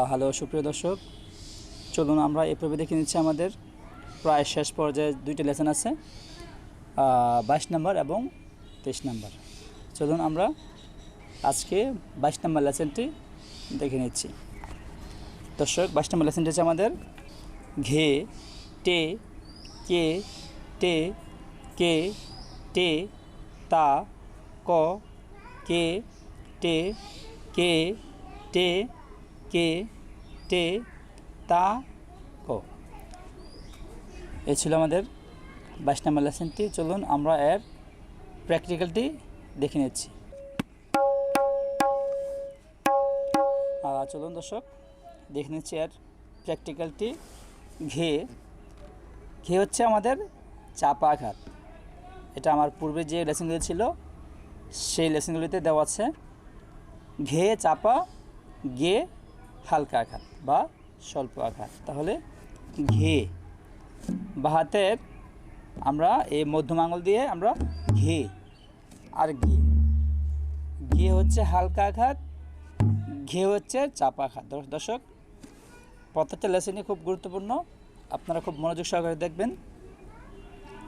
Hello সুপ্রিয় দর্শক, চলুন আমরা এই পর্বে দেখে নিচ্ছি আমাদের প্রায় শেষ পর্যায়ে দুইটি লেসন আছে, 22 নম্বর এবং 23 নম্বর। চলুন আমরা আজকে 22 নম্বর লেসনটি দেখে নিচ্ছি। দর্শক, 22 নম্বর লেসনটি হচ্ছে আমাদের ঘে টে কে টে কে টে তা ক কে টে কে টে কে টে তা ক। এই ছিল আমাদের 22 নম্বর লেসনটি। চলুন আমরা এর প্র্যাকটিক্যালটি দেখে নিচ্ছি। চলুন দর্শক দেখে নিচ্ছি এর প্র্যাকটিক্যালটি। ঘে ঘে হচ্ছে আমাদের চাপা আঘাত। এটা আমার পূর্বে যে লেসনগুলি ছিল সেই লেসনগুলিতে দেওয়া আছে। ঘে চাপা, গে হালকা আঘাত বা স্বল্প আঘাত। তাহলে ঘে বা হাতের আমরা এই মধ্যম আঙুল দিয়ে আমরা ঘে আর গে। গে হচ্ছে হালকা আঘাত, ঘে হচ্ছে চাপা আঘাত। দর্শক, প্রত্যেকটা লেসনই খুব গুরুত্বপূর্ণ, আপনারা খুব মনোযোগ সহকারে দেখবেন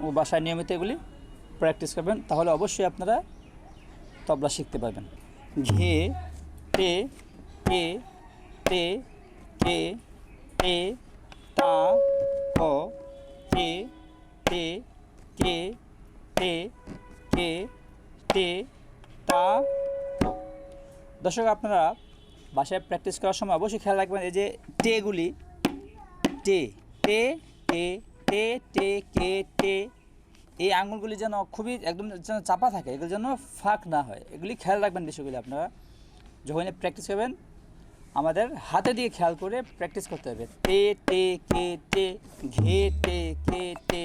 ও বাসায় নিয়মিত এগুলি প্র্যাকটিস করবেন, তাহলে অবশ্যই আপনারা তবলা শিখতে পারবেন। ঘে টে কে টে কে টে তা ক কে টে কে টে কে টে তা ক। দর্শক, আপনারা বাসায় প্র্যাকটিস করার সময় অবশ্যই খেয়াল রাখবেন এই যে টেগুলি, টে টে কে টে টে কে টে, এই আঙুলগুলি যেন খুবই একদম যেন চাপা থাকে, এগুলো যেন ফাঁক না হয়, এগুলি খেয়াল রাখবেন বিষয়গুলি। আপনারা যখন প্র্যাকটিস করবেন আমাদের হাতে দিয়ে খেয়াল করে প্র্যাকটিস করতে হবে। টে টে কে টে, ঘে টে কে টে,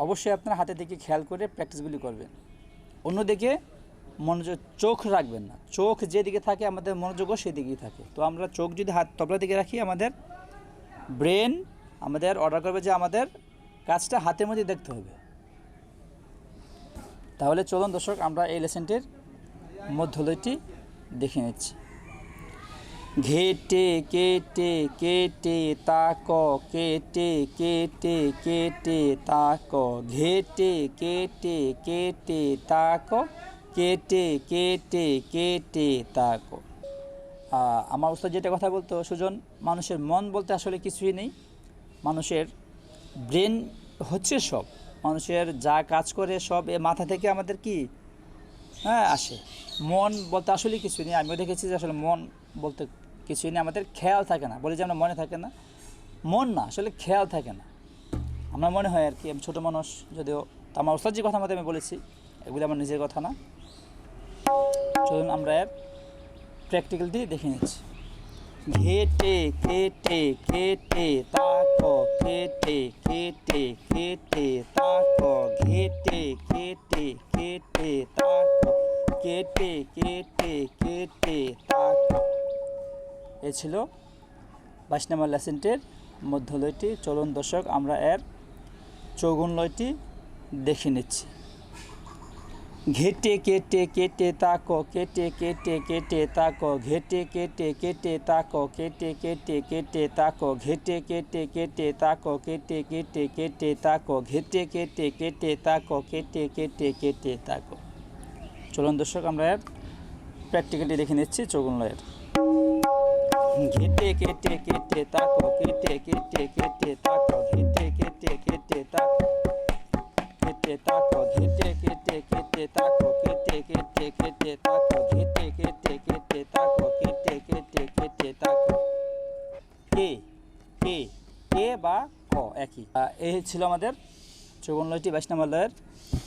অবশ্যই আপনার হাতে দিকে খেয়াল করে প্র্যাকটিসগুলি করবেন। অন্যদিকে মনোযোগ চোখ রাখবেন না, চোখ যেদিকে থাকে আমাদের মনোযোগও সেদিকেই থাকে। তো আমরা চোখ যদি হাত তবলার দিকে রাখি, আমাদের ব্রেন আমাদের অর্ডার করবে যে আমাদের কাজটা হাতের মধ্যে দেখতে হবে। তাহলে চলুন দর্শক আমরা এই লেসনটির মধ্যলয়টি দেখে নিচ্ছি। ঘে টে কে টে কে টে তা ক কে টে কে টে কে টে তা ক, ঘে টে কে টে কে টে তা ক কে টে কে টে কে টে তা ক। আমার উস্তাদ যেটা কথা বলতো, সুজন, মানুষের মন বলতে আসলে কিছুই নেই, মানুষের ব্রেন হচ্ছে সব। মানুষের যা কাজ করে সব এ মাথা থেকে আমাদের কি আসে। মন বলতে আসলে কিছুই নেই। আমিও দেখেছি যে আসলে মন বলতে কিছুই নেই, আমাদের খেয়াল থাকে না। বলি যে আমরা মনে থাকে না, মন না, আসলে খেয়াল থাকে না। আমার মনে হয় আর কি, আমি ছোটো মানুষ যদিও, আমার উস্তাদ যে কথা মতো আমি বলেছি, এগুলি আমার নিজের কথা না। চলুন আমরা এর প্র্যাকটিক্যালটি দেখে নিচ্ছি। ঘে টে কে টে কে টে তা ক কে টে কে টে কে টে তা ক, ঘে টে কে টে কে টে তা ক কে টে কে টে কে টে তা ক। এ ছিল 22 নম্বর লেসনটির মধ্যলয়টি। চলুন দর্শক আমরা এর চৌগুণ লয়টি দেখে নিচ্ছি। ঘেটে কেটে কেটে তাক কেটে কেটে কেটে তাক, ঘেটে কেটে কেটে তাক কেটে কেটে কেটে তাক, ঘেটে কেটে কেটে তাক কেটে কেটে কেটে তাক, ঘেটে কেটে কেটে তাক কেটে কেটে কেটে তাক। চলুন দর্শক আমরা এর প্র্যাকটিক্যালি দেখে নিচ্ছি চৌগুণ লয়ের। ঘেটে কেটে কেটে তাক কেটে কেটে কেটে তাক, ঘেটে কেটে কেটে তাক কেটে তাক, ঘেটে কেটে কেটে তাক কেটে কেটে কেটে তাক, ঘেটে কেটে কেটে তাক কেটে কেটে কেটে তাক। কে কে কে বা ক একই। এই ছিল আমাদের চৌগুণ লয়টি 22 নম্বর লয়ের।